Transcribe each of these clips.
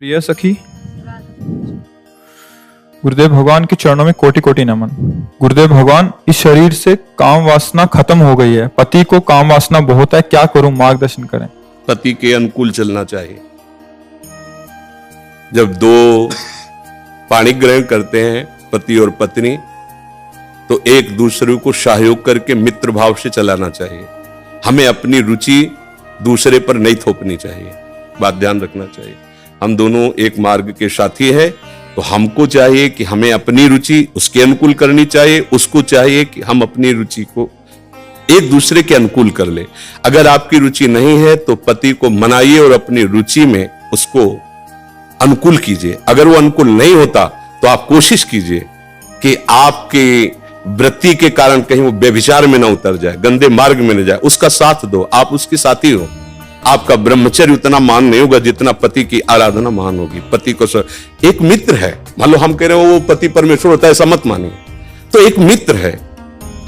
प्रिय सखी, गुरुदेव भगवान के चरणों में कोटि कोटि नमन। गुरुदेव भगवान, इस शरीर से काम वासना खत्म हो गई है, पति को काम वासना बहुत है, क्या करूं, मार्गदर्शन करें। पति के अनुकूल चलना चाहिए। जब दो पाणी ग्रहण करते हैं पति और पत्नी, तो एक दूसरे को सहयोग करके मित्र भाव से चलाना चाहिए। हमें अपनी रुचि दूसरे पर नहीं थोपनी चाहिए, बात ध्यान रखना चाहिए। हम दोनों एक मार्ग के साथी हैं, तो हमको चाहिए कि हमें अपनी रुचि उसके अनुकूल करनी चाहिए, उसको चाहिए कि हम अपनी रुचि को एक दूसरे के अनुकूल कर ले। अगर आपकी रुचि नहीं है तो पति को मनाइए और अपनी रुचि में उसको अनुकूल कीजिए। अगर वो अनुकूल नहीं होता तो आप कोशिश कीजिए कि आपके वृत्ति के कारण कहीं वो व्यभिचार में ना उतर जाए, गंदे मार्ग में न जाए। उसका साथ दो, आप उसके साथी हो। आपका ब्रह्मचर्य उतना महान नहीं होगा जितना पति की आराधना महान होगी। पति को एक मित्र है, मान लो हम कह रहे हो वो पति परमेश्वर होता है, ऐसा मत मानिए। तो एक मित्र है,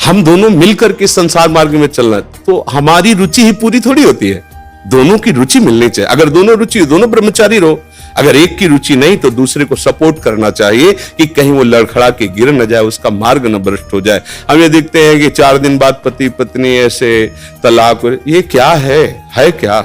हम दोनों मिलकर के संसार मार्ग में चलना, तो हमारी रुचि ही पूरी थोड़ी होती है, दोनों की रुचि मिलनी चाहिए। अगर दोनों रुचि, दोनों ब्रह्मचारी रहो। अगर एक की रुचि नहीं तो दूसरे को सपोर्ट करना चाहिए कि कहीं वो लड़खड़ा के गिर न जाए, उसका मार्ग न भ्रष्ट हो जाए। हम ये देखते हैं कि 4 दिन बाद पति पत्नी ऐसे तलाक, ये क्या है क्या?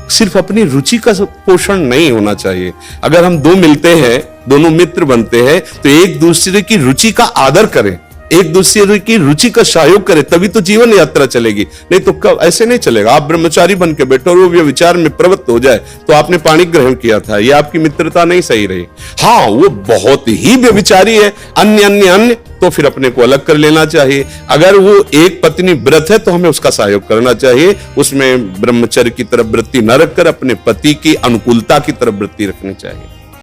सिर्फ अपनी रुचि का पोषण नहीं होना चाहिए। अगर हम दो मिलते हैं, दोनों मित्र बनते हैं, तो एक दूसरे की रुचि का आदर करें, एक दूसरे की रुचि का सहयोग करें, तभी तो जीवन यात्रा चलेगी। नहीं तो कब ऐसे नहीं चलेगा। आप ब्रह्मचारी बन के बैठो और वो व्यभिचार में प्रवृत्त हो जाए, तो आपने पाणी ग्रहण किया था, ये आपकी मित्रता नहीं सही रही। हाँ, वो बहुत ही व्यभिचारी है, अन्य, तो फिर अपने को अलग कर लेना चाहिए। अगर वो एक पत्नी व्रत है तो हमें उसका सहयोग करना चाहिए, उसमें ब्रह्मचर्य की तरफ वृत्ति न रखकर अपने पति की अनुकूलता की तरफ वृत्ति रखनी चाहिए।